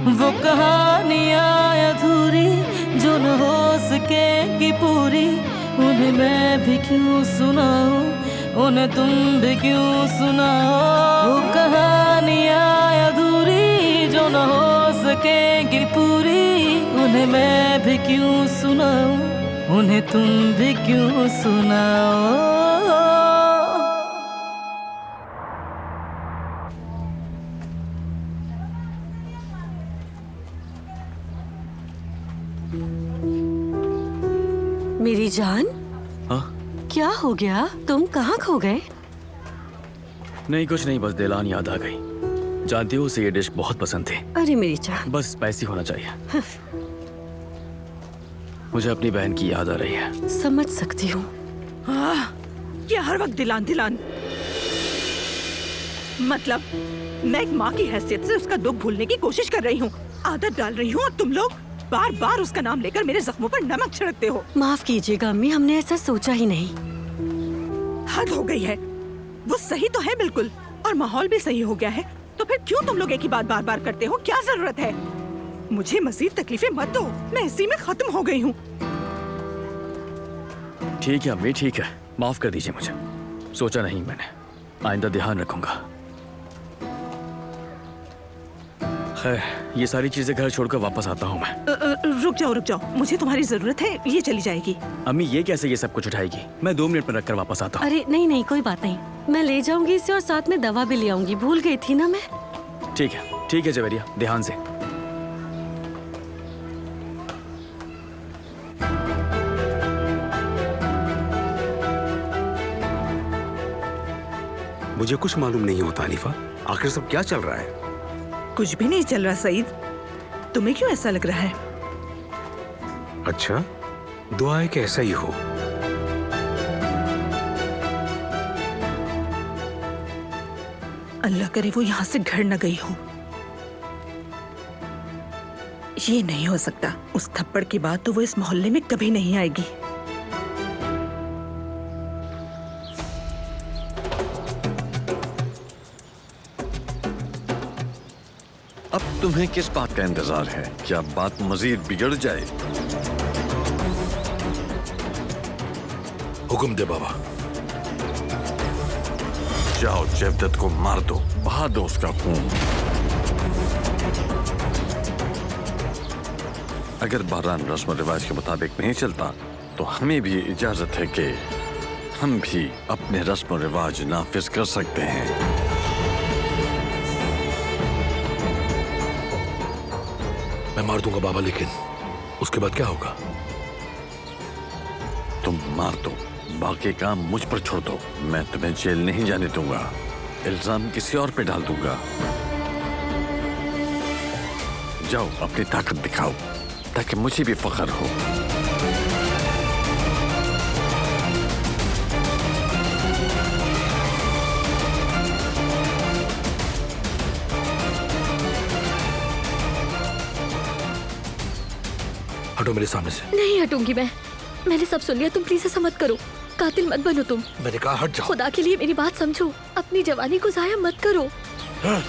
वो कहानियाँ अधूरी जो न हो सकेगी पूरी, उन्हें मैं भी क्यों सुनाऊं, उन्हें तुम भी क्यों सुनाओ। वो कहानियाँ अधूरी जो न हो सकेगी पूरी, उन्हें मैं भी क्यों सुनाऊं, उन्हें तुम भी क्यों सुनाओ। मेरी जान, हाँ? क्या हो गया? तुम कहाँ खो गए? नहीं कुछ नहीं, बस दिलान याद आ गई। जानती हो उसे ये डिश बहुत पसंद थी। अरे मेरी जान, बस स्पाइसी होना चाहिए। मुझे अपनी बहन की याद आ रही है। समझ सकती हूँ। क्या हर वक्त दिलान दिलान? मतलब मैं एक माँ की हैसियत से उसका दुख भूलने की कोशिश कर रही हूँ, आदत डाल रही हूँ, और तुम लोग बार बार उसका नाम लेकर मेरे जख्मों पर नमक छिड़कते हो। माफ कीजिएगा अम्मी, हमने ऐसा सोचा ही नहीं। हद हो गई है। वो सही तो है बिल्कुल, और माहौल भी सही हो गया है, तो फिर क्यों तुम लोग एक ही बात बार बार करते हो? क्या जरूरत है? मुझे मजीद तकलीफें मत दो, मैं इसी में खत्म हो गई हूँ। ठीक है अम्मी, ठीक है, माफ कर दीजिए मुझे। सोचा नहीं मैंने, आइंदा ध्यान रखूंगा। खैर, ये सारी चीजें घर छोड़कर वापस आता हूँ मैं। रुक जाओ, मुझे तुम्हारी जरूरत है, ये चली जाएगी। अम्मी ये कैसे ये सब कुछ उठाएगी? मैं 2 मिनट में रखकर वापस आता हूँ। अरे नहीं नहीं, कोई बात नहीं, मैं ले जाऊंगी इसे और साथ में दवा भी ले आऊंगी। भूल गई थी ना मैं। ठीक है जवेरिया, ध्यान से। मुझे कुछ मालूम नहीं होता अनीफा, आखिर सब क्या चल रहा है? कुछ भी नहीं चल रहा सईद, तुम्हें क्यों ऐसा लग रहा है? अच्छा, दुआ है कि ऐसा ही हो। अल्लाह करे वो यहाँ से घर न गई हो। ये नहीं हो सकता, उस थप्पड़ के बाद तो वो इस मोहल्ले में कभी नहीं आएगी। अब तुम्हें किस बात का इंतजार है? क्या बात मजीद बिगड़ जाए? हुक्म दे बाबा। जाओ जवदत को मार दो, बहा दो उसका खून। अगर बहरान रस्म रिवाज के मुताबिक नहीं चलता तो हमें भी इजाजत है कि हम भी अपने रस्म रिवाज नाफिज कर सकते हैं। मैं मार दूंगा बाबा, लेकिन उसके बाद क्या होगा? तुम मार दो, बाकी काम मुझ पर छोड़ दो। मैं तुम्हें जेल नहीं जाने दूंगा, इल्जाम किसी और पे डाल दूंगा। जाओ अपनी ताकत दिखाओ ताकि मुझे भी फख्र हो। हटो मेरे सामने से। नहीं हटूंगी मैं, मैंने सब सुन लिया। तुम प्लीज ऐसा मत करो, कातिल मत बनो तुम। मैंने कहा हट जाओ। खुदा के लिए मेरी बात समझो, अपनी जवानी को जाया मत करो। हाँ।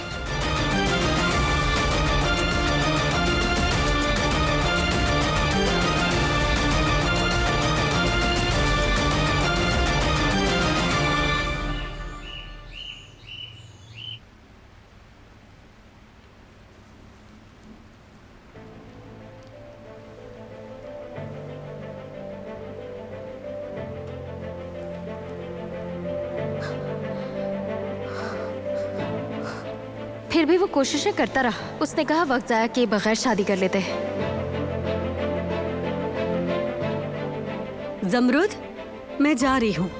फिर भी वो कोशिशें करता रहा। उसने कहा वक्त जाया किए बगैर शादी कर लेते हैं। जमरुद, मैं जा रही हूँ।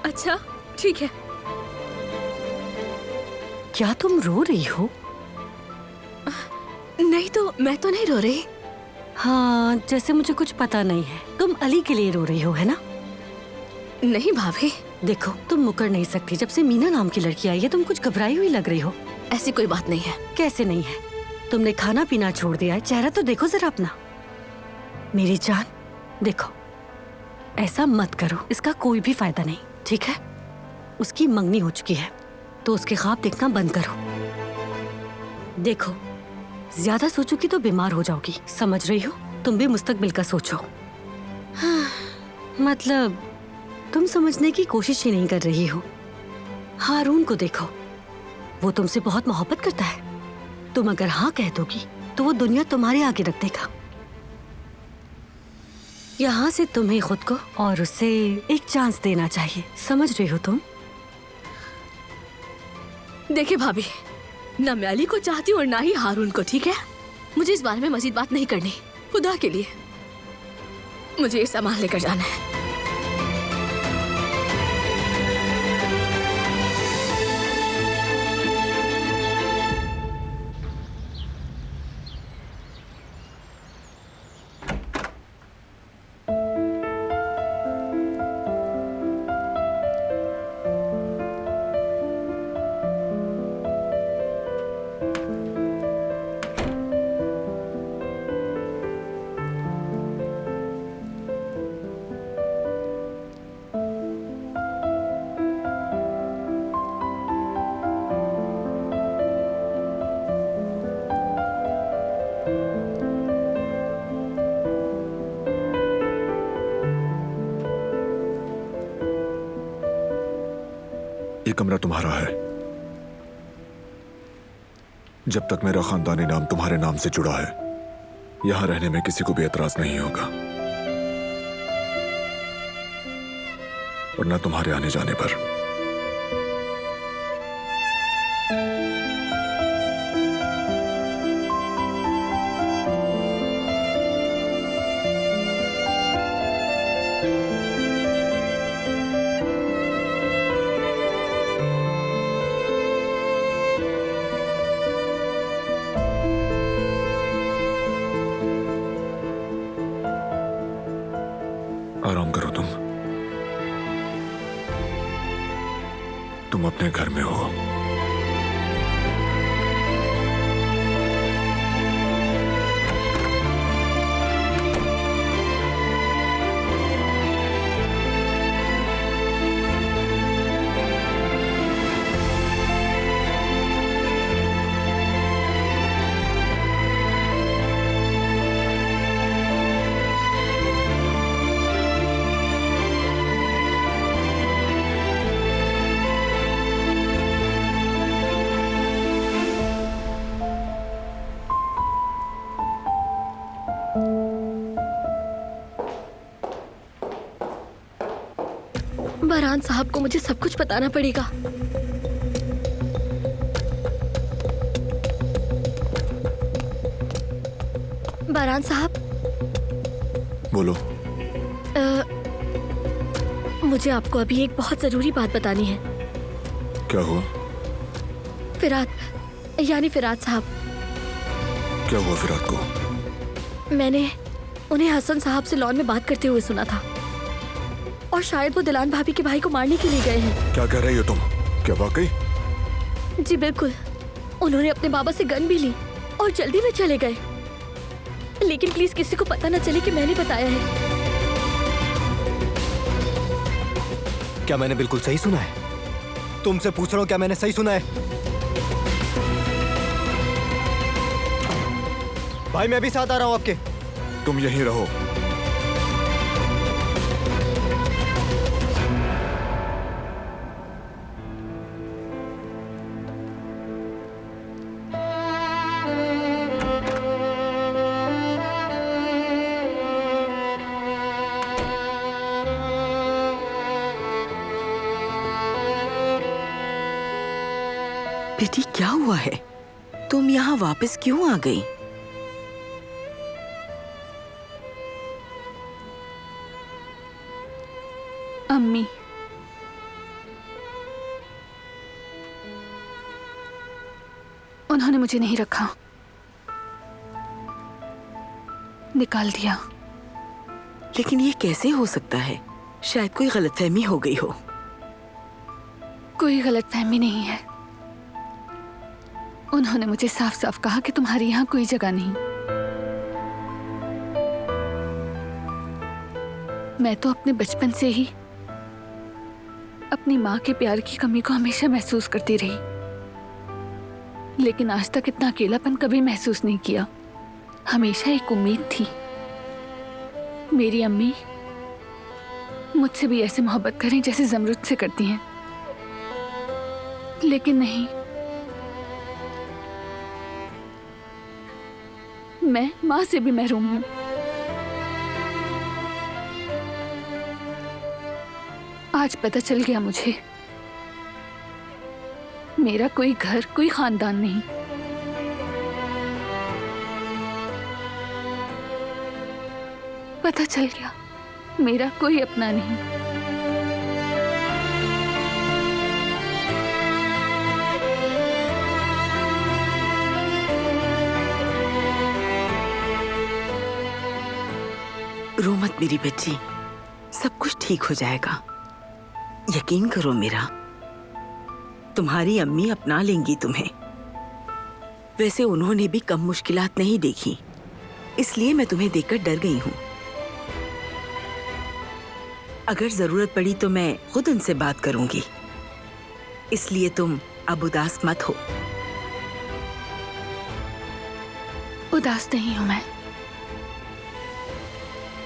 अच्छा ठीक है। क्या तुम रो रही हो? नहीं तो मैं तो नहीं रो रही। हाँ, जैसे मुझे कुछ पता नहीं है। तुम अली के लिए रो रही हो, है ना? नहीं भाभी। देखो, तुम मुकर नहीं सकती। जब से मीना नाम की लड़की आई है तुम कुछ घबराई हुई लग रही हो। ऐसी कोई बात नहीं है। कैसे नहीं है? तुमने खाना पीना छोड़ दिया है। चेहरा तो देखो जरा अपना। मेरी जान देखो, ऐसा मत करो, इसका कोई भी फायदा नहीं, ठीक है? उसकी मंगनी हो चुकी है तो उसके ख्वाब देखना बंद करो। देखो, ज्यादा सोचोगी तो बीमार हो जाओगी, समझ रही हो? तुम भी मुस्तकबिल का सोचो। हाँ, मतलब तुम समझने की कोशिश ही नहीं कर रही हो। हारून को देखो, वो तुमसे बहुत मोहब्बत करता है। तुम अगर हाँ कह दोगी तो वो दुनिया तुम्हारे आगे रख देगा। यहाँ से तुम्हें खुद को और उसे एक चांस देना चाहिए, समझ रही हो तुम? देखिए भाभी, ना मैं अली को चाहती हूँ और ना ही हारून को, ठीक है? मुझे इस बारे में मजीद बात नहीं करनी। खुदा के लिए मुझे ये सामान लेकर जाना है। ये कमरा तुम्हारा है। जब तक मेरा खानदानी नाम तुम्हारे नाम से जुड़ा है, यहां रहने में किसी को भी एतराज नहीं होगा, और न तुम्हारे आने जाने पर। आराम करो तुम अपने घर में हो। बरहान साहब को मुझे सब कुछ बताना पड़ेगा। बरहान साहब, बोलो। मुझे आपको अभी एक बहुत जरूरी बात बतानी है। क्या हुआ? फिरात, यानी फिरात साहब। क्या हुआ फिरात को? मैंने उन्हें हसन साहब से लॉन में बात करते हुए सुना था, और शायद वो दिलान भाभी के भाई को मारने के लिए गए हैं। क्या कह रही हो तुम? क्या वाकई? जी बिल्कुल। उन्होंने अपने बाबा से गन भी ली और जल्दी में चले गए, लेकिन प्लीज किसी को पता न चले कि मैंने बताया है। क्या मैंने बिल्कुल सही सुना है? तुमसे पूछ रहा हूँ, क्या मैंने सही सुना है? भाई मैं भी साथ आ रहा हूँ आपके। तुम यहीं रहो। बेटी क्या हुआ है? तुम यहाँ वापस क्यों आ गई? अम्मी, उन्होंने मुझे नहीं रखा, निकाल दिया। लेकिन ये कैसे हो सकता है? शायद कोई गलतफहमी हो गई हो। कोई गलतफहमी नहीं है। उन्होंने मुझे साफ साफ कहा कि तुम्हारी यहाँ कोई जगह नहीं। मैं तो अपने बचपन से ही अपनी माँ के प्यार की कमी को हमेशा महसूस करती रही, लेकिन आज तक इतना अकेलापन कभी महसूस नहीं किया। हमेशा एक उम्मीद थी मेरी अम्मी मुझसे भी ऐसे मोहब्बत करें जैसे जमरुद से करती हैं, लेकिन नहीं, मैं मां से भी महरूम हूं। आज पता चल गया मुझे, मेरा कोई घर, कोई खानदान नहीं। पता चल गया मेरा कोई अपना नहीं। रो मत मेरी बच्ची, सब कुछ ठीक हो जाएगा। यकीन करो मेरा, तुम्हारी अम्मी अपना लेंगी तुम्हें। वैसे उन्होंने भी कम मुश्किलात नहीं देखी, इसलिए मैं तुम्हें देखकर डर गई हूं। अगर जरूरत पड़ी तो मैं खुद उनसे बात करूंगी, इसलिए तुम अब उदास मत हो। उदास नहीं हूं मैं,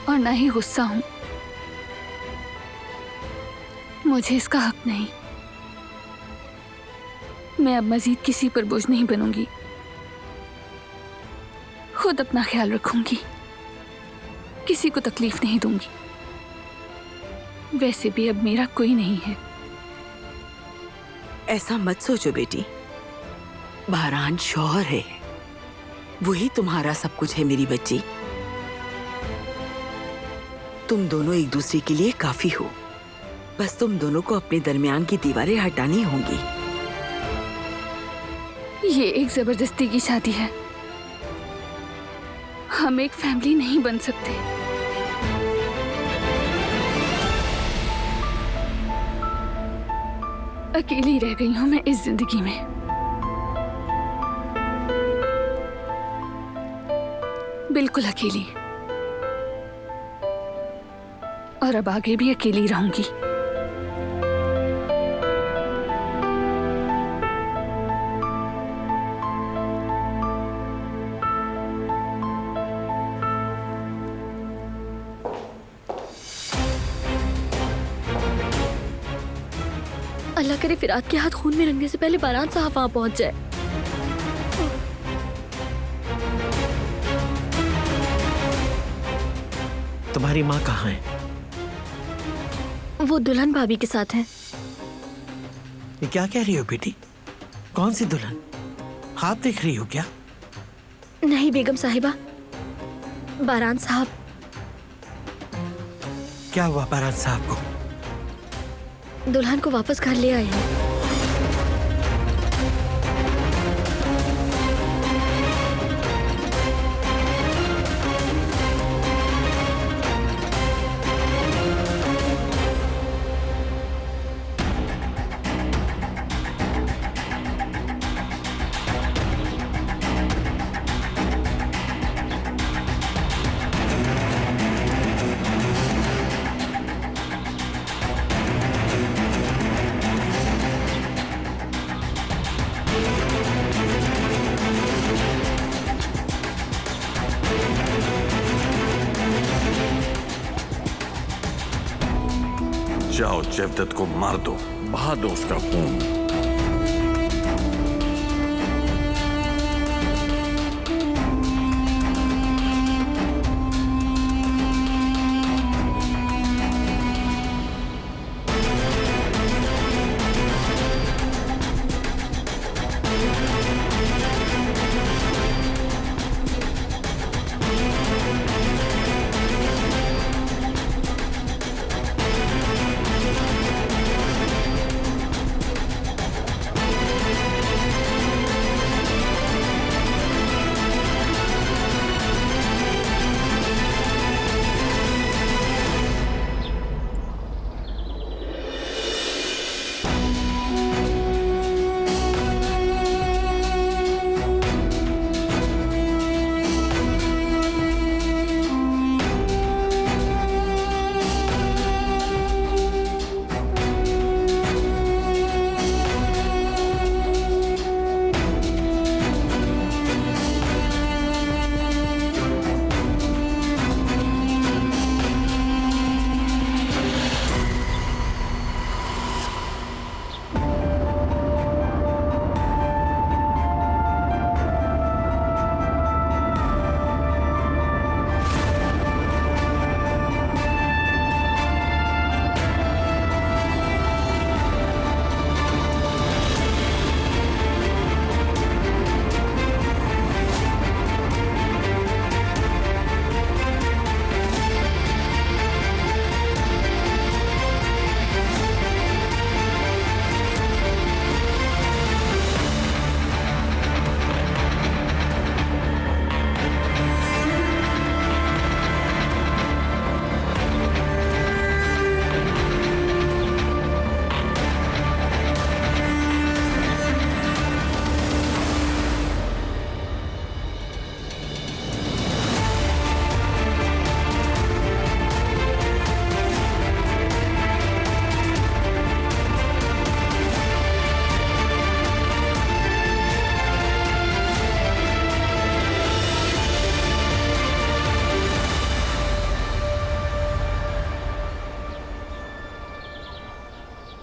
और ना ही गुस्सा हूं। मुझे इसका हक नहीं। मैं अब मजीद किसी पर बोझ नहीं बनूंगी, खुद अपना ख्याल रखूंगी, किसी को तकलीफ नहीं दूंगी। वैसे भी अब मेरा कोई नहीं है। ऐसा मत सोचो बेटी, बहरान शौहर है, वही तुम्हारा सब कुछ है मेरी बच्ची। तुम दोनों एक दूसरे के लिए काफी हो, बस तुम दोनों को अपने दरमियान की दीवारें हटानी होंगी। ये एक जबरदस्ती की शादी है, हम एक फैमिली नहीं बन सकते। अकेली रह गई हूं मैं इस जिंदगी में। बिल्कुल अकेली, और अब आगे भी अकेली रहूंगी। अल्लाह करे फिरात के हाथ खून में रंगने से पहले बारान साहब वहां पहुंच जाए। तुम्हारी माँ कहाँ है? वो दुल्हन भाभी के साथ हैं। ये क्या कह रही हो बेटी? कौन सी दुल्हन? ख्वाब देख रही हो क्या? नहीं बेगम साहिबा, बारान साहब। क्या हुआ बारान साहब को? दुल्हन को वापस घर ले आए हैं। जाओ जवदत को मार दो, बहा दो उसका खून।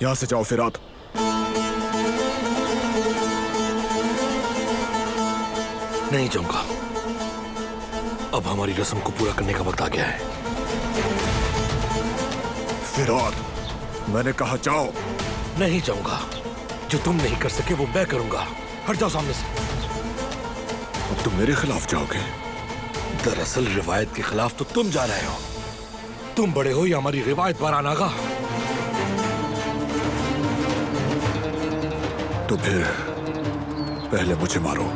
यहां से जाओ फिरात। नहीं जाऊंगा। अब हमारी रस्म को पूरा करने का वक्त आ गया है। फिरात, मैंने कहा जाओ। नहीं जाऊंगा। जो तुम नहीं कर सके वो मैं करूंगा। हट जाओ सामने से। अब तुम मेरे खिलाफ जाओगे? दरअसल रिवायत के खिलाफ तो तुम जा रहे हो। तुम बड़े हो या हमारी रिवायत वारान आगा? तो फिर पहले मुझे मारो।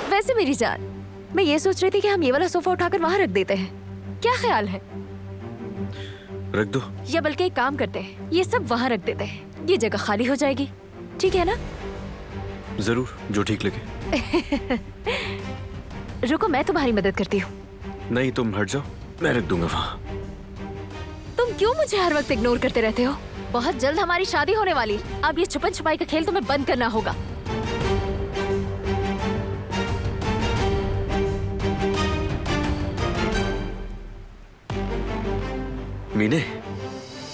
वैसे मेरी जान, मैं ये सोच रही थी कि हम ये वाला सोफा उठाकर वहाँ रख देते हैं। क्या ख्याल है? रख दो। या बल्कि एक काम करते हैं, ये सब वहाँ रख देते हैं। ये जगह खाली हो जाएगी। ठीक है ना? जरूर, जो ठीक लगे। रुको, मैं तुम्हारी मदद करती हूँ। नहीं, तुम हट जाओ, मैं रख दूंगा वहाँ। तुम क्यों मुझे हर वक्त इग्नोर करते रहते हो? बहुत जल्द हमारी शादी होने वाली। अब ये छुपन छुपाई का खेल तुम्हें बंद करना होगा। मीने,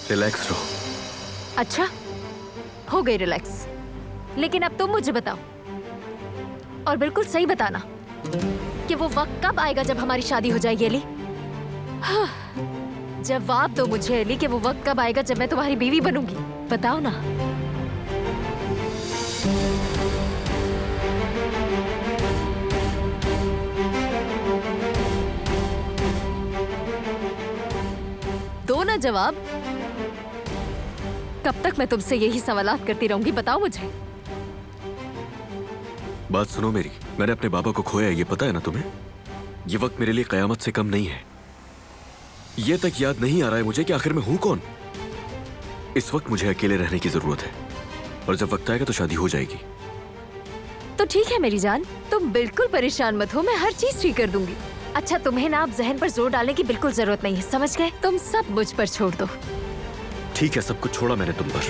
रिलैक्स रहो। अच्छा, हो गई रिलैक्स। लेकिन अब तुम मुझे बताओ, और बिल्कुल सही बताना, कि वो वक्त कब आएगा जब हमारी शादी हो जाएगी एली? हाँ, जवाब दो मुझे एली कि वो वक्त कब आएगा जब मैं तुम्हारी बीवी बनूंगी। बताओ ना। दो ना जवाब। कब तक मैं तुमसे यही सवालात करती रहूंगी? बताओ मुझे। बात सुनो मेरी, मैंने अपने बाबा को खोया, ये पता है ना तुम्हें? ये वक्त मेरे लिए कयामत से कम नहीं है। ये तक याद नहीं आ रहा है मुझे कि आखिर मैं हूं कौन। इस वक्त मुझे अकेले रहने की जरूरत है, और जब वक्त आएगा तो शादी हो जाएगी। तो ठीक है मेरी जान, तुम बिल्कुल परेशान मत हो, मैं हर चीज ठीक कर दूंगी। अच्छा, तुम्हें ना अब जहन पर जोर डालने की बिल्कुल जरूरत नहीं है, समझ गए? तुम सब मुझ पर छोड़ दो। ठीक है, सब कुछ छोड़ा मैंने तुम पर।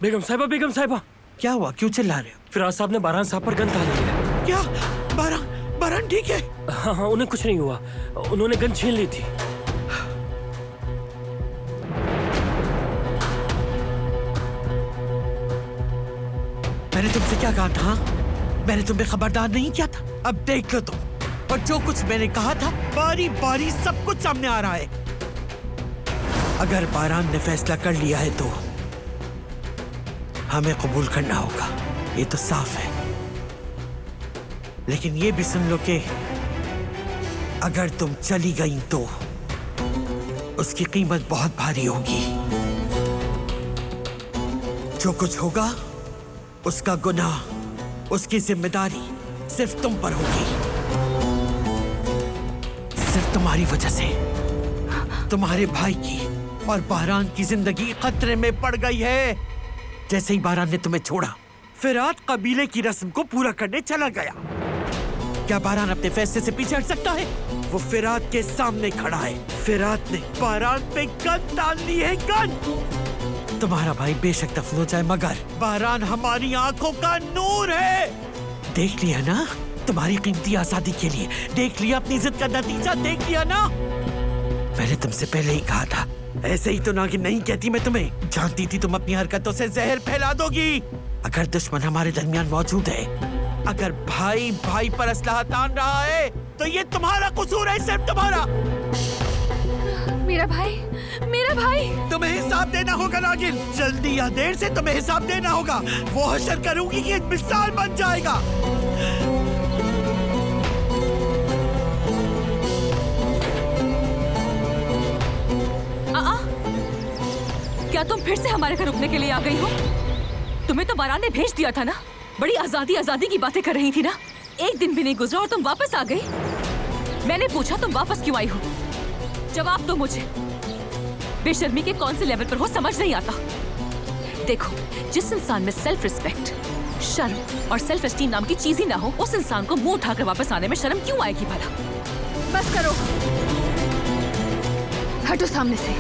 बेगम साहिबा, क्या हुआ? क्यों चिल्ला रहे हो? फिराज साहब ने बारान साहब पर गन तान ली है। क्या? बारान ठीक है? हाँ, उन्हें कुछ नहीं हुआ। उन्होंने गन छीन ली थी। मैंने तुमसे क्या कहा था? मैंने तुम्हें खबरदार नहीं किया था? अब देख लो तुम, और जो कुछ मैंने कहा था बारी बारी सब कुछ सामने आ रहा है। अगर बारान ने फैसला कर लिया है तो हमें कबूल करना होगा, ये तो साफ है। लेकिन ये भी सुन लो कि अगर तुम चली गई तो उसकी कीमत बहुत भारी होगी। जो कुछ होगा उसका गुनाह, उसकी जिम्मेदारी सिर्फ तुम पर होगी। सिर्फ तुम्हारी वजह से तुम्हारे भाई की और बहरान की जिंदगी खतरे में पड़ गई है। जैसे ही बहरान ने तुम्हें छोड़ा, फिरात कबीले की रस्म को पूरा करने चला गया। क्या बहरान अपने फैसले से पीछे हट सकता है? वो फिरात के सामने खड़ा है। फिरात ने बहरान पे गन डाल दी है, गन। तुम्हारा भाई बेशक दफन हो जाए, मगर बहरान हमारी आंखों का नूर है। देख लिया ना तुम्हारी कीमती आजादी के लिए, देख लिया अपनी जिद का नतीजा, देख लिया ना। मैंने तुमसे पहले ही कहा था, ऐसे ही तो नागिन नहीं कहती मैं तुम्हें। जानती थी तुम अपनी हरकतों से जहर फैला दोगी। अगर दुश्मन हमारे दरमियान मौजूद है, अगर भाई भाई पर असलहा तान रहा है, तो ये तुम्हारा कसूर है, सिर्फ तुम्हारा। मेरा भाई, मेरा भाई। तुम्हें हिसाब देना होगा नागिन, जल्दी या देर से तुम्हें हिसाब देना होगा। वो हशर करूंगी कि मिसाल बन जाएगा। क्या तुम फिर से हमारे घर रुकने के लिए आ गई हो? तुम्हें तो बहरान ने भेज दिया था ना। बड़ी आजादी आजादी की बातें कर रही थी ना। एक दिन भी नहीं गुजरा और तुम वापस आ गई। मैंने पूछा तुम वापस क्यों आई हो? जवाब दो मुझे। बेशर्मी के कौन से लेवल पर हो समझ नहीं आता। देखो, जिस इंसान में सेल्फ रिस्पेक्ट, शर्म और सेल्फ एस्टीम नाम की चीज ही ना हो, उस इंसान को मुंह उठाकर वापस आने में शर्म क्यों आएगी भला? बस करो, हटो सामने से।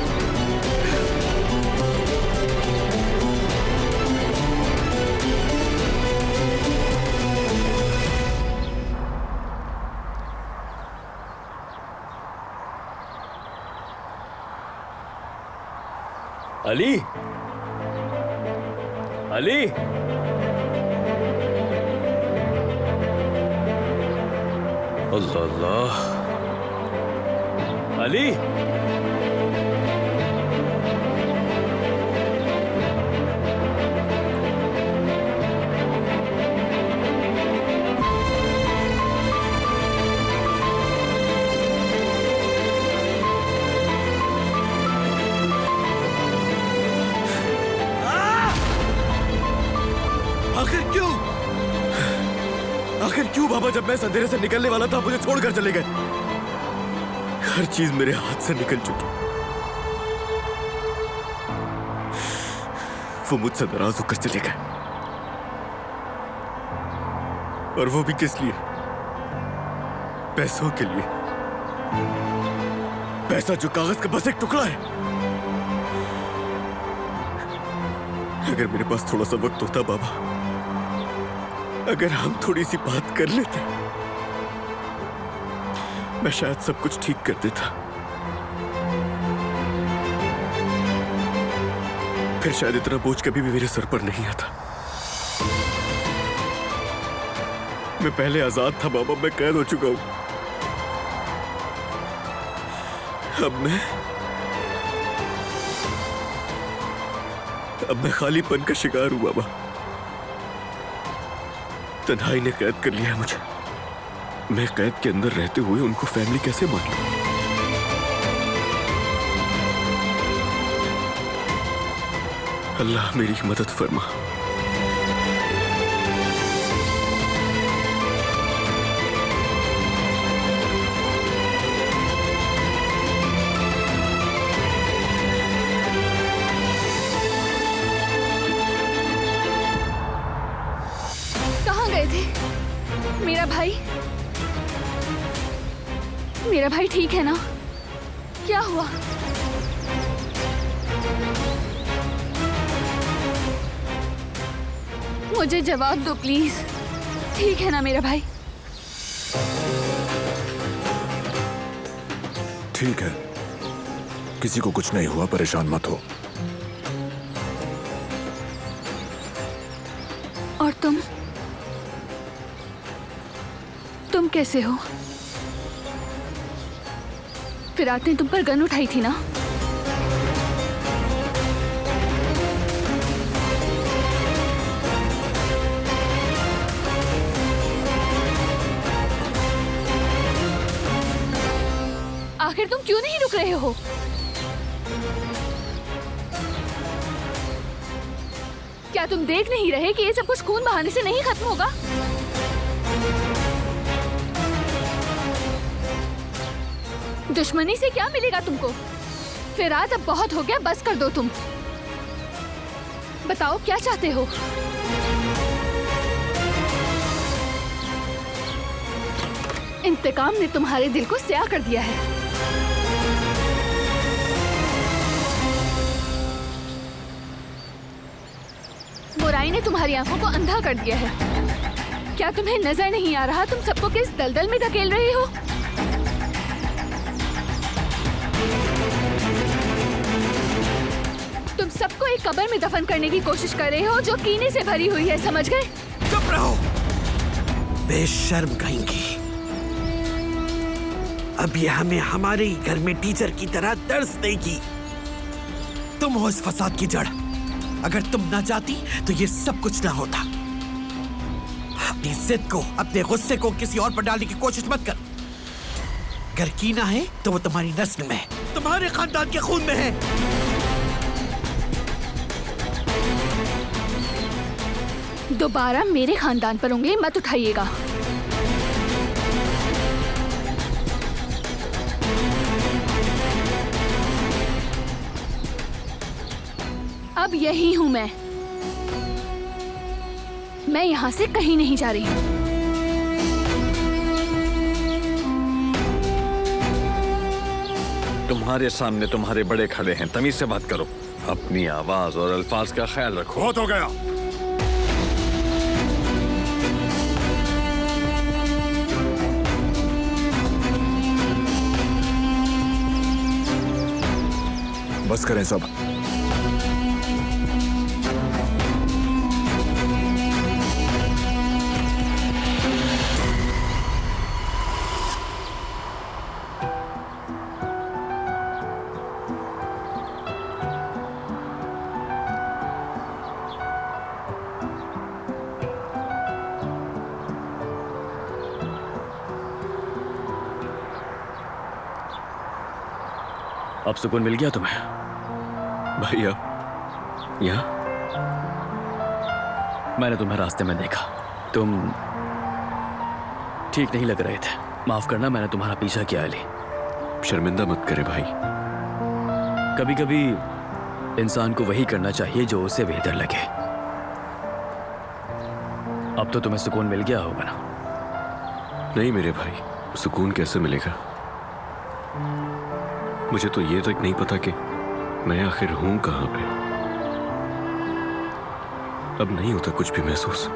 अली, अली, अल्लाह, अली, आखिर क्यों बाबा? जब मैं इस अंधेरे से निकलने वाला था, मुझे छोड़कर चले गए। हर चीज मेरे हाथ से निकल चुकी। वो मुझसे नाराज होकर चले गए, और वो भी किस लिए? पैसों के लिए। पैसा जो कागज का बस एक टुकड़ा है। अगर मेरे पास थोड़ा सा वक्त होता बाबा, अगर हम थोड़ी सी बात कर लेते, मैं शायद सब कुछ ठीक कर देता। फिर शायद इतना बोझ कभी भी मेरे सर पर नहीं आता। मैं पहले आजाद था बाबा, मैं कैद हो चुका हूं। अब मैं खालीपन का शिकार हूं बाबा। तन्हाई ने कैद कर लिया मुझे। मैं कैद के अंदर रहते हुए उनको फैमिली कैसे मान लूं? अल्लाह मेरी मदद फरमा। मेरा भाई ठीक है ना? क्या हुआ? मुझे जवाब दो प्लीज। ठीक है ना मेरा भाई? ठीक है, किसी को कुछ नहीं हुआ, परेशान मत हो। और तुम कैसे हो? फिरात ने तुम पर गन उठाई थी ना? आखिर तुम क्यों नहीं रुक रहे हो? क्या तुम देख नहीं रहे कि ये सब कुछ खून बहाने से नहीं खत्म होगा? दुश्मनी से क्या मिलेगा तुमको? फिराद, अब बहुत हो गया, बस कर दो तुम। बताओ क्या चाहते हो? इंतकाम ने तुम्हारे दिल को स्याह कर दिया है। बुराई ने तुम्हारी आंखों को अंधा कर दिया है। क्या तुम्हें नजर नहीं आ रहा तुम सबको किस दलदल में धकेल रहे हो? तुम सबको एक कब्र में दफन करने की कोशिश कर रहे हो जो कीने से भरी हुई है, समझ गए? चुप रहो, बेशर्म कहेंगी। अब ये हमें हमारे ही घर में टीचर की तरह दर्स देगी। तुम हो इस फसाद की जड़। अगर तुम ना चाहती तो ये सब कुछ ना होता। अपनी जिद को, अपने गुस्से को किसी और पर डालने की कोशिश मत कर। अगर कीना है तो वो तुम्हारी नस्ल में है, तुम्हारे खानदान के खून में है। दोबारा मेरे खानदान पर उंगली मत उठाइएगा। अब यही हूं मैं यहां से कहीं नहीं जा रही हूं। तुम्हारे सामने तुम्हारे बड़े खड़े हैं, तमीज से बात करो। अपनी आवाज और अल्फाज का ख्याल रखो। बहुत हो गया। बस करें सब। अब सुकून मिल गया तुम्हें? भाई आप यहाँ? मैंने तुम्हें रास्ते में देखा, तुम ठीक नहीं लग रहे थे। माफ करना, मैंने तुम्हारा पीछा किया अली। शर्मिंदा मत करे भाई। कभी कभी इंसान को वही करना चाहिए जो उसे बेहतर लगे। अब तो तुम्हें सुकून मिल गया होगा ना? नहीं मेरे भाई, सुकून कैसे मिलेगा? मुझे तो ये तक नहीं पता कि मैं आखिर हूं कहां पे। अब नहीं होता कुछ भी महसूस।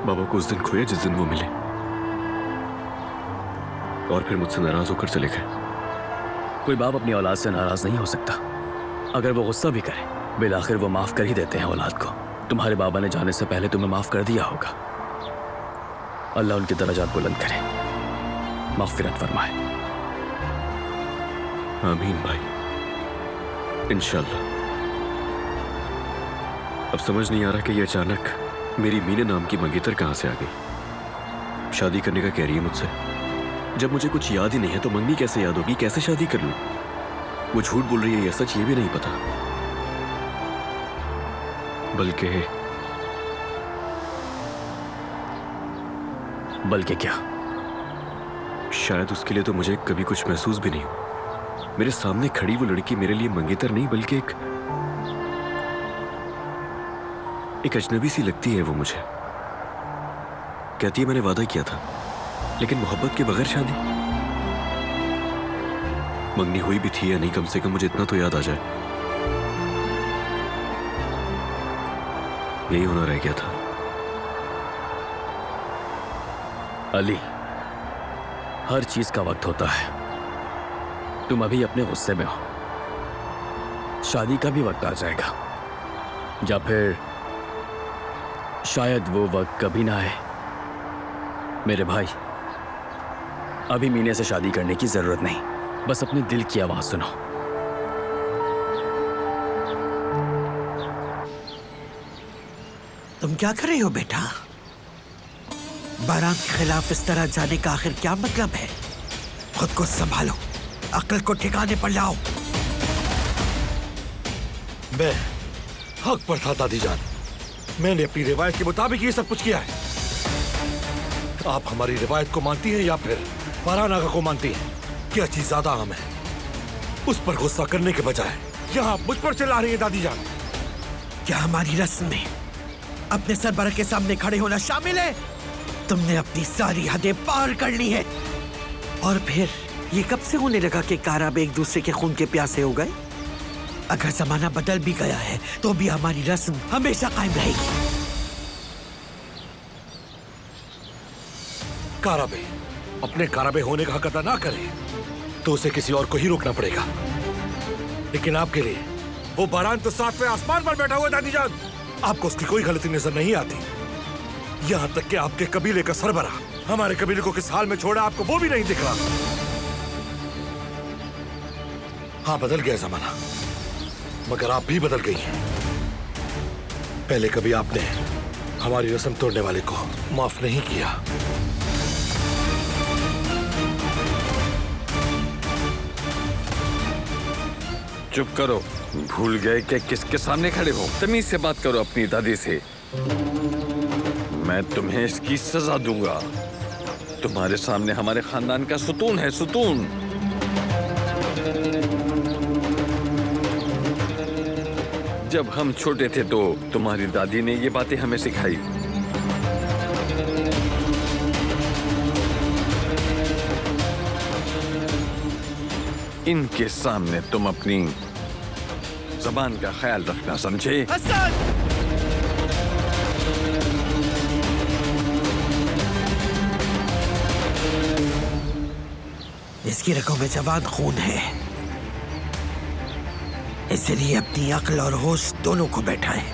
बाबा को उस दिन खोया जिस दिन वो मिले, और फिर मुझसे नाराज होकर चले गए। कोई बाप अपनी औलाद से नाराज नहीं हो सकता। अगर वो गुस्सा भी करे, बिलाखिर वो माफ कर ही देते हैं औलाद को। तुम्हारे बाबा ने जाने से पहले तुम्हें माफ कर दिया होगा। अल्लाह उनकी दर्जात बुलंद करे, मग़फ़िरत फरमाए। आमीन भाई, इंशाल्लाह। अब समझ नहीं आ रहा कि ये अचानक मेरी मीना नाम की मंगेतर कहां से आ गई। शादी करने का कह रही है मुझसे। जब मुझे कुछ याद ही नहीं है तो मंगनी कैसे याद होगी? कैसे शादी कर लूं? वो झूठ बोल रही है या सच, ये भी नहीं पता। बल्कि क्या? शायद उसके लिए तो मुझे कभी कुछ महसूस भी नहीं हुआ। मेरे सामने खड़ी वो लड़की मेरे लिए मंगेतर नहीं बल्कि एक अजनबी सी लगती है वो मुझे। कहती है मैंने वादा किया था, लेकिन मोहब्बत के बगैर शादी। मंगनी हुई भी थी या नहीं, कम से कम मुझे इतना तो याद आ जाए। यही होना रह गया था। अली, हर चीज का वक्त होता है। तुम अभी अपने गुस्से में हो, शादी का भी वक्त आ जाएगा, या फिर शायद वो वक्त कभी ना आए। मेरे भाई, अभी मीने से शादी करने की जरूरत नहीं, बस अपने दिल की आवाज सुनो। तुम क्या कर रहे हो बेटा? बारात के खिलाफ इस तरह जाने का आखिर क्या मतलब है? खुद को संभालो, अक्ल को ठिकाने पर लाओ। मैं हक पर था दादी जान, मैंने अपनी रिवायत के मुताबिक ये सब कुछ किया है। आप हमारी रिवायत को मानती हैं या फिर बारानागा को मानती हैं? क्या चीज ज्यादा अहम है? उस पर गुस्सा करने के बजाय यहाँ मुझ पर चिल्ला रही है दादी जान। क्या हमारी रस्म में अपने सरबरा के सामने खड़े होना शामिल है? तुमने अपनी सारी हदें पार कर ली है। और फिर ये कब से होने लगा कि काराब एक दूसरे के खून के प्यासे हो गए? अगर जमाना बदल भी गया है तो भी हमारी रस्म हमेशा कायम रहेगी। काराबे अपने काराबे होने का हक अदा ना करे तो उसे किसी और को ही रोकना पड़ेगा। लेकिन आपके लिए वो बारान तो 7वें आसमान पर बैठा हुआ दादी जान। आपको उसकी कोई गलती नजर नहीं आती। यहाँ तक कि आपके कबीले का सरबरा हमारे कबीले को किस हाल में छोड़ा आपको वो भी नहीं दिख रहा। हाँ, बदल गया जमाना, मगर आप भी बदल गई हैं। पहले कभी आपने हमारी रस्म तोड़ने वाले को माफ नहीं किया। चुप करो, भूल गए कि किसके सामने खड़े हो? तमीज से बात करो अपनी दादी से। मैं तुम्हें इसकी सजा दूंगा। तुम्हारे सामने हमारे खानदान का सुतून है, सुतून। जब हम छोटे थे तो तुम्हारी दादी ने ये बातें हमें सिखाई। इनके सामने तुम अपनी ज़बान का ख्याल रखना, समझे? इसकी रगों में जवान खून है, इसलिए अपनी अक्ल और होश दोनों को बैठा है।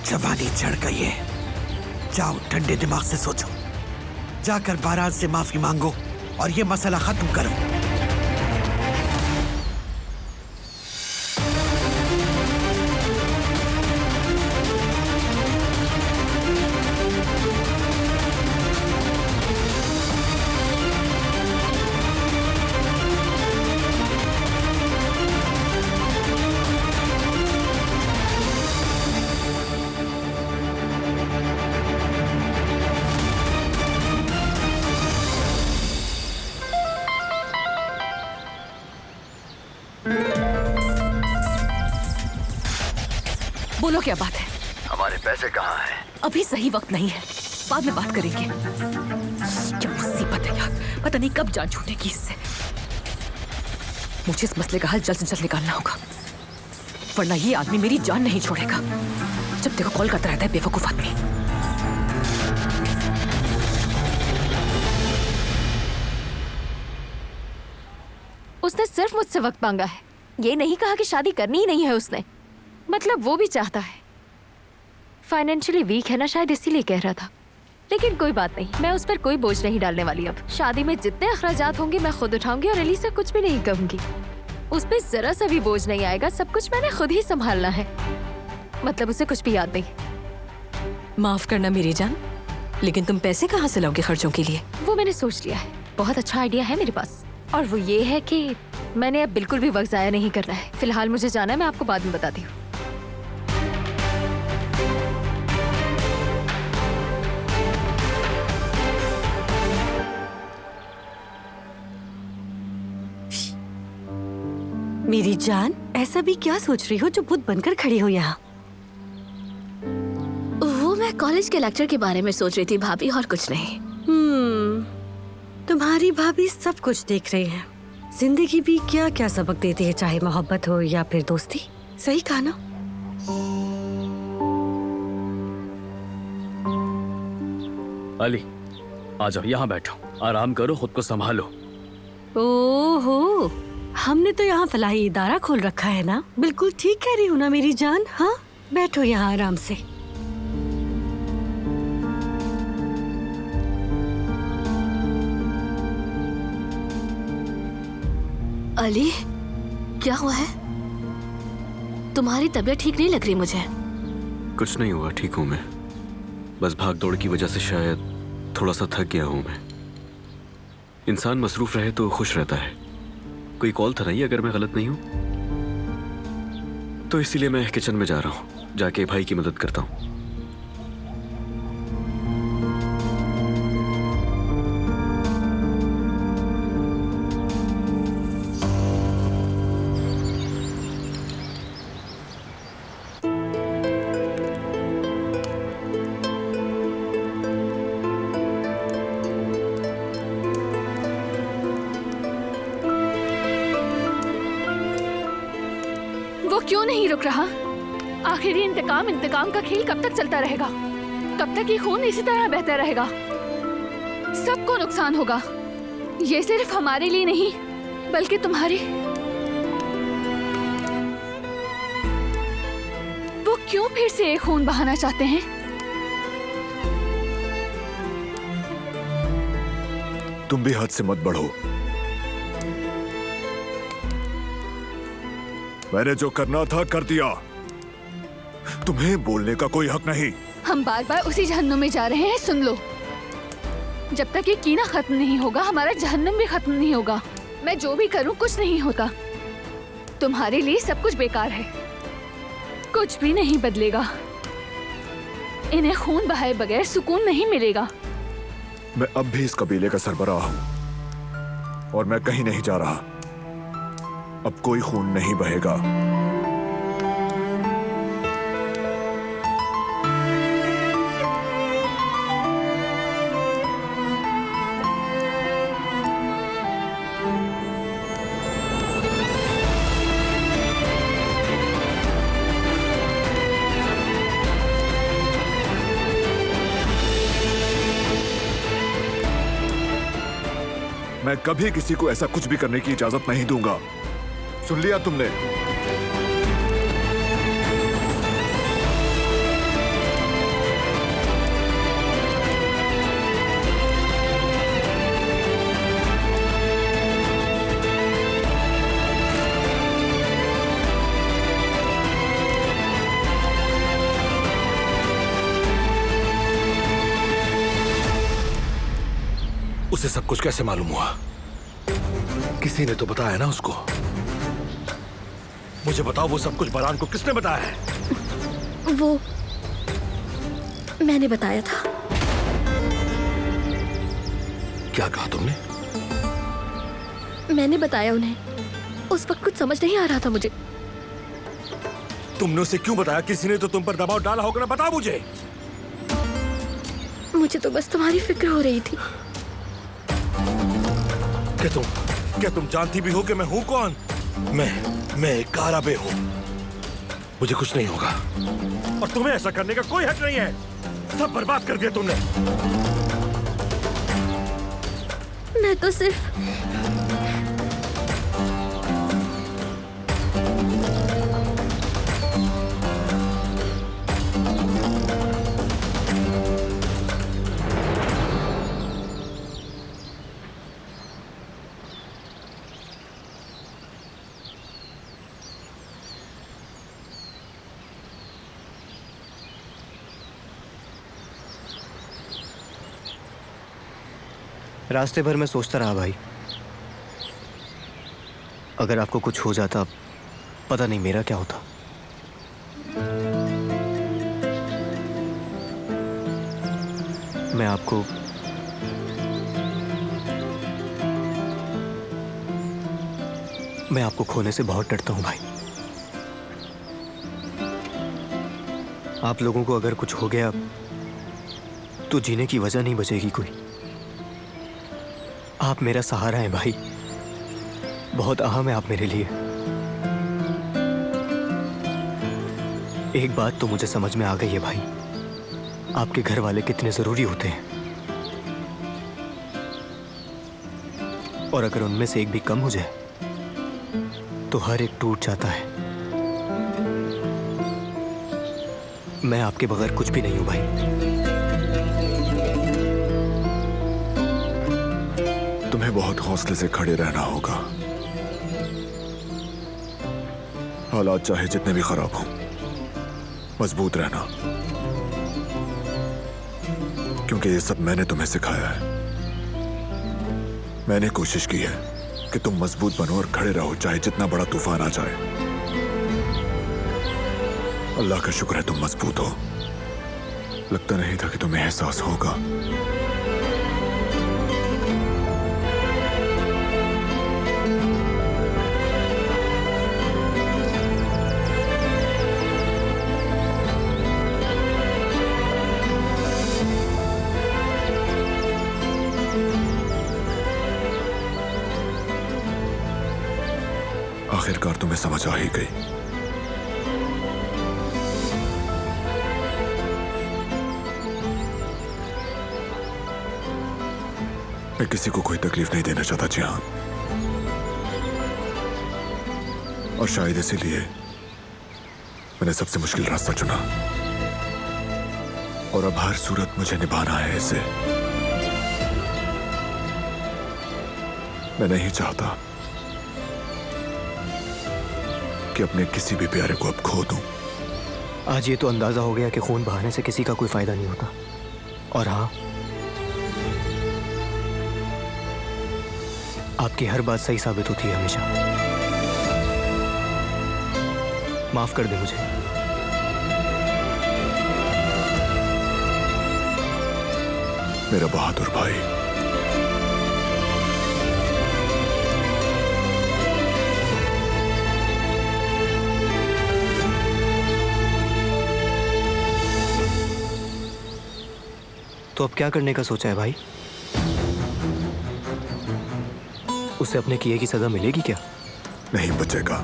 जवानी चढ़ गई है, जाओ ठंडे दिमाग से सोचो, जाकर बारात से माफी मांगो और ये मसला खत्म करो। बोलो क्या बात है? हमारे पैसे कहाँ हैं? अभी सही वक्त नहीं है, बाद में बात करेंगे। क्या मुसीबत है यार, पता नहीं कब जान छूटेगी इससे। मुझे इस मसले का हल जल्द से जल्द निकालना होगा, वरना ये आदमी मेरी जान नहीं छोड़ेगा। जब देखो कॉल करता रहता है बेवकूफ आदमी। उसने सिर्फ मुझसे वक्त मांगा है, ये नहीं कहा कि शादी करनी ही नहीं है उसने। मतलब वो भी चाहता है। फाइनेंशियली वीक है ना, शायद इसीलिए कह रहा था। लेकिन कोई बात नहीं, मैं उस पर कोई बोझ नहीं डालने वाली। अब शादी में जितने अखराजात होंगे मैं खुद उठाऊंगी और अली से कुछ भी नहीं कहूंगी। उस पर जरा सा भी बोझ नहीं आएगा, सब कुछ मैंने खुद ही संभालना है। मतलब उसे कुछ भी याद नहीं। माफ करना मेरी जान, लेकिन तुम पैसे कहाँ से लाओगे खर्चों के लिए? वो मैंने सोच लिया है, बहुत अच्छा आइडिया है मेरे पास। और वो ये है कि मैंने अब बिल्कुल भी वक्त जाया नहीं करना है। फिलहाल मुझे जाना है, मैं आपको बाद में बताती हूँ। मेरी जान, ऐसा भी क्या सोच रही हो जो बुत बनकर खड़ी हो यहाँ? वो मैं कॉलेज के लेक्चर के बारे में सोच रही थी भाभी, और कुछ नहीं। तुम्हारी भाभी सब कुछ देख रही है। जिंदगी भी क्या क्या सबक देती है, चाहे मोहब्बत हो या फिर दोस्ती। सही कहा ना? अली, आ जाओ, यहाँ बैठो, आराम करो, खुद को संभालो। ओहो, हमने तो यहाँ फलाही इदारा खोल रखा है ना? बिल्कुल ठीक कह रही हूँ ना मेरी जान? हाँ, बैठो यहाँ आराम से। अली, क्या हुआ है? तुम्हारी तबीयत ठीक नहीं लग रही मुझे। कुछ नहीं हुआ, ठीक हूँ मैं। बस भाग दौड़ की वजह से शायद थोड़ा सा थक गया हूँ मैं। इंसान मसरूफ रहे तो खुश रहता है। कोई कॉल था नहीं, अगर मैं गलत नहीं हूं, तो इसीलिए मैं किचन में जा रहा हूं, जाके भाई की मदद करता हूं। क्यों नहीं रुक रहा? आखिर ये इंतकाम का खेल कब तक चलता रहेगा? कब तक ये खून इसी तरह बहता रहेगा? सबको नुकसान होगा। ये सिर्फ हमारे लिए नहीं, बल्कि तुम्हारे। वो क्यों फिर से एक खून बहाना चाहते हैं? तुम भी हद से मत बढ़ो। मैंने जो करना था कर दिया। तुम्हें बोलने का कोई हक नहीं। हम बार बार उसी जहन्नुम में जा रहे हैं। सुन लो, जब तक ये कीना खत्म नहीं होगा, हमारा जहन्नुम भी खत्म नहीं होगा। मैं जो भी करूं कुछ नहीं होगा। तुम्हारे लिए सब कुछ बेकार है, कुछ भी नहीं बदलेगा। इन्हें खून बहाए बगैर सुकून नहीं मिलेगा। मैं अब भी इस कबीले का सरबराह हूं और मैं कहीं नहीं जा रहा। अब कोई खून नहीं बहेगा। मैं कभी किसी को ऐसा कुछ भी करने की इजाजत नहीं दूंगा। सुन लिया तुमने? उसे सब कुछ कैसे मालूम हुआ? किसी ने तो बताया ना उसको। मुझे बताओ, वो सब कुछ बरान को किसने बताया है? वो मैंने बताया था। क्या कहा तुमने? मैंने बताया उन्हें। उस वक्त कुछ समझ नहीं आ रहा था मुझे। तुमने उसे क्यों बताया? किसी ने तो तुम पर दबाव डाला होगा ना, बताओ मुझे। मुझे तो बस तुम्हारी फिक्र हो रही थी। क्या तुम जानती भी हो कि मैं हूं कौन? मैं एक काराबे हूं। मुझे कुछ नहीं होगा और तुम्हें ऐसा करने का कोई हक नहीं है। सब बर्बाद कर दिया तुमने। मैं तो सिर्फ रास्ते भर मैं सोचता रहा भाई, अगर आपको कुछ हो जाता पता नहीं मेरा क्या होता। मैं आपको खोने से बहुत डरता हूं भाई। आप लोगों को अगर कुछ हो गया तो जीने की वजह नहीं बचेगी कोई। आप मेरा सहारा हैं भाई, बहुत अहम है आप मेरे लिए। एक बात तो मुझे समझ में आ गई है भाई, आपके घर वाले कितने जरूरी होते हैं, और अगर उनमें से एक भी कम हो जाए तो हर एक टूट जाता है। मैं आपके बगैर कुछ भी नहीं हूं भाई। तुम्हें बहुत हौसले से खड़े रहना होगा, हालात चाहे जितने भी खराब हों, मजबूत रहना, क्योंकि ये सब मैंने तुम्हें सिखाया है। मैंने कोशिश की है कि तुम मजबूत बनो और खड़े रहो, चाहे जितना बड़ा तूफान आ जाए। अल्लाह का शुक्र है तुम मजबूत हो। लगता नहीं था कि तुम्हें एहसास होगा। आखिरकार तुम्हें समझ आ ही गई। मैं किसी को कोई तकलीफ नहीं देना चाहता जिहान, और शायद इसीलिए मैंने सबसे मुश्किल रास्ता चुना। और अब हर सूरत मुझे निभाना है इसे। मैं नहीं चाहता कि अपने किसी भी प्यारे को अब खो दूं। आज ये तो अंदाजा हो गया कि खून बहाने से किसी का कोई फायदा नहीं होता। और हाँ, आपकी हर बात सही साबित होती है हमेशा। माफ कर दे मुझे। मेरा बहादुर भाई। तो अब क्या करने का सोचा है भाई? उसे अपने किए की सजा मिलेगी क्या? नहीं बचेगा।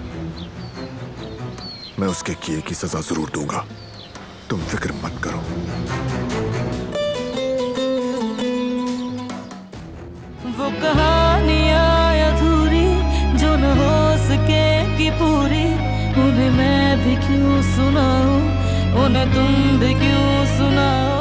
मैं उसके किए की सजा जरूर दूंगा, तुम फिक्र मत करो। वो कहानियां अधूरी जो न हो सकेगी पूरी, उन्हें मैं भी क्यों सुनाऊं, उन्हें तुम भी क्यों सुनाओ।